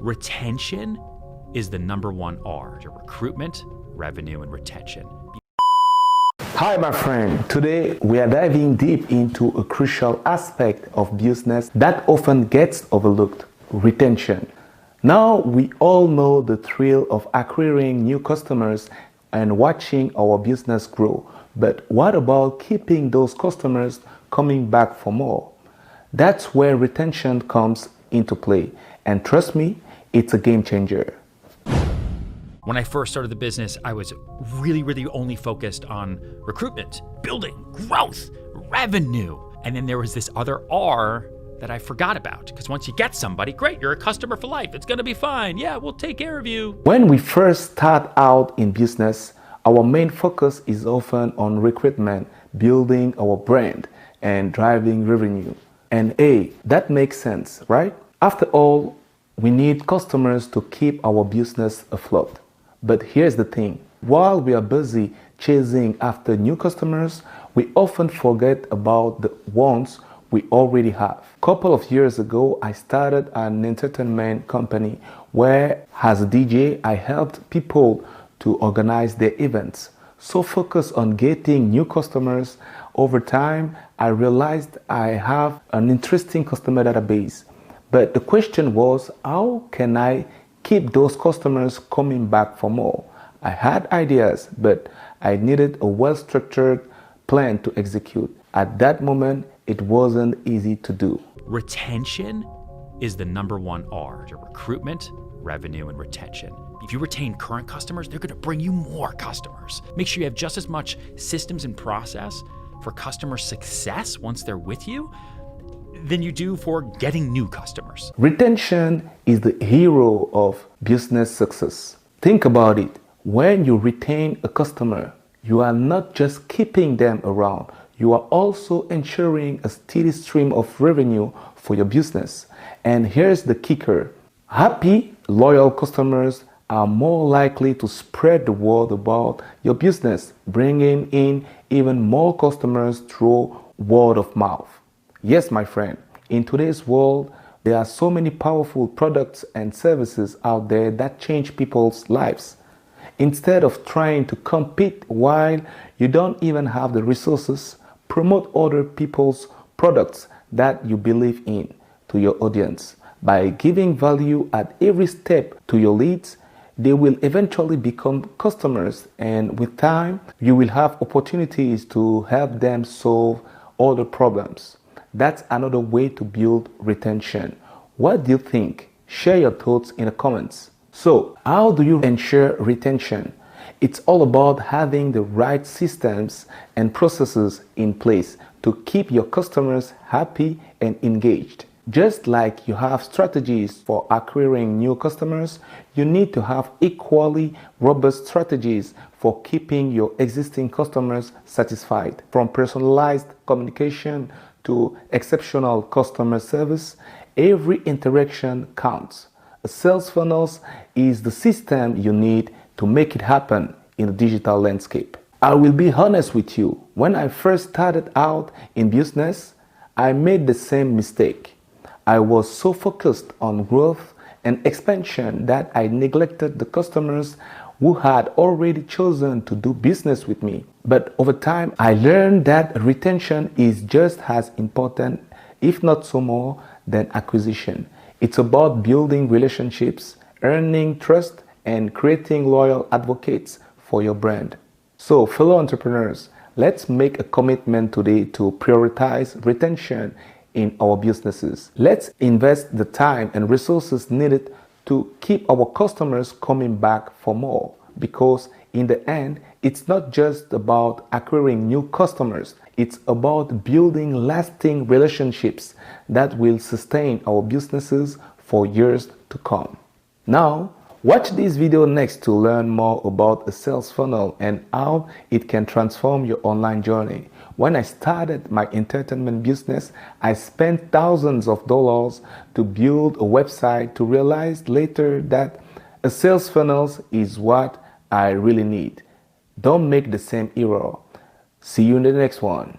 Retention is the #1 R to recruitment, revenue, and retention. Hi, my friend. Today, we are diving deep into a crucial aspect of business that often gets overlooked: retention. Now, we all know the thrill of acquiring new customers and watching our business grow. But what about keeping those customers coming back for more? That's where retention comes into play. And trust me, it's a game changer. When I first started the business, I was really only focused on recruitment, building, growth, revenue. And then there was this other R that I forgot about, because once you get somebody, great, you're a customer for life. It's gonna be fine. Yeah, we'll take care of you. When we first start out in business, our main focus is often on recruitment, building our brand, and driving revenue. And hey, that makes sense, right? After all, we need customers to keep our business afloat. But here's the thing: while we are busy chasing after new customers, we often forget about the ones we already have. A couple of years ago, I started an entertainment company where, as a DJ, I helped people to organize their events. So focused on getting new customers, over time, I realized I have an interesting customer database. But the question was, how can I keep those customers coming back for more? I had ideas, but I needed a well-structured plan to execute. At that moment, it wasn't easy to do. Retention is the #1 R to recruitment, revenue, and retention. If you retain current customers, they're gonna bring you more customers. Make sure you have just as much systems and process for customer success once they're with you than you do for getting new customers. Retention is the hero of business success. Think about it. When you retain a customer, you are not just keeping them around, you are also ensuring a steady stream of revenue for your business. And here's the kicker: happy, loyal customers are more likely to spread the word about your business, bringing in even more customers through word of mouth. Yes, my friend, in today's world, there are so many powerful products and services out there that change people's lives. Instead of trying to compete while you don't even have the resources, promote other people's products that you believe in to your audience. By giving value at every step to your leads, they will eventually become customers, and with time, you will have opportunities to help them solve other problems. That's another way to build retention. What do you think? Share your thoughts in the comments. So, how do you ensure retention? It's all about having the right systems and processes in place to keep your customers happy and engaged. Just like you have strategies for acquiring new customers, you need to have equally robust strategies for keeping your existing customers satisfied. From personalized communication to exceptional customer service, every interaction counts. A sales funnel is the system you need to make it happen in the digital landscape. I will be honest with you, when I first started out in business, I made the same mistake. I was so focused on growth and expansion that I neglected the customers who had already chosen to do business with me. But over time, I learned that retention is just as important, if not so more, than acquisition. It's about building relationships, earning trust, and creating loyal advocates for your brand. So, fellow entrepreneurs, let's make a commitment today to prioritize retention in our businesses. Let's invest the time and resources needed to keep our customers coming back for more, because in the end, it's not just about acquiring new customers, it's about building lasting relationships that will sustain our businesses for years to come. Now, watch this video next to learn more about a sales funnel and how it can transform your online journey. When I started my entertainment business, I spent thousands of dollars to build a website to realize later that a sales funnel is what I really need. Don't make the same error. See you in the next one.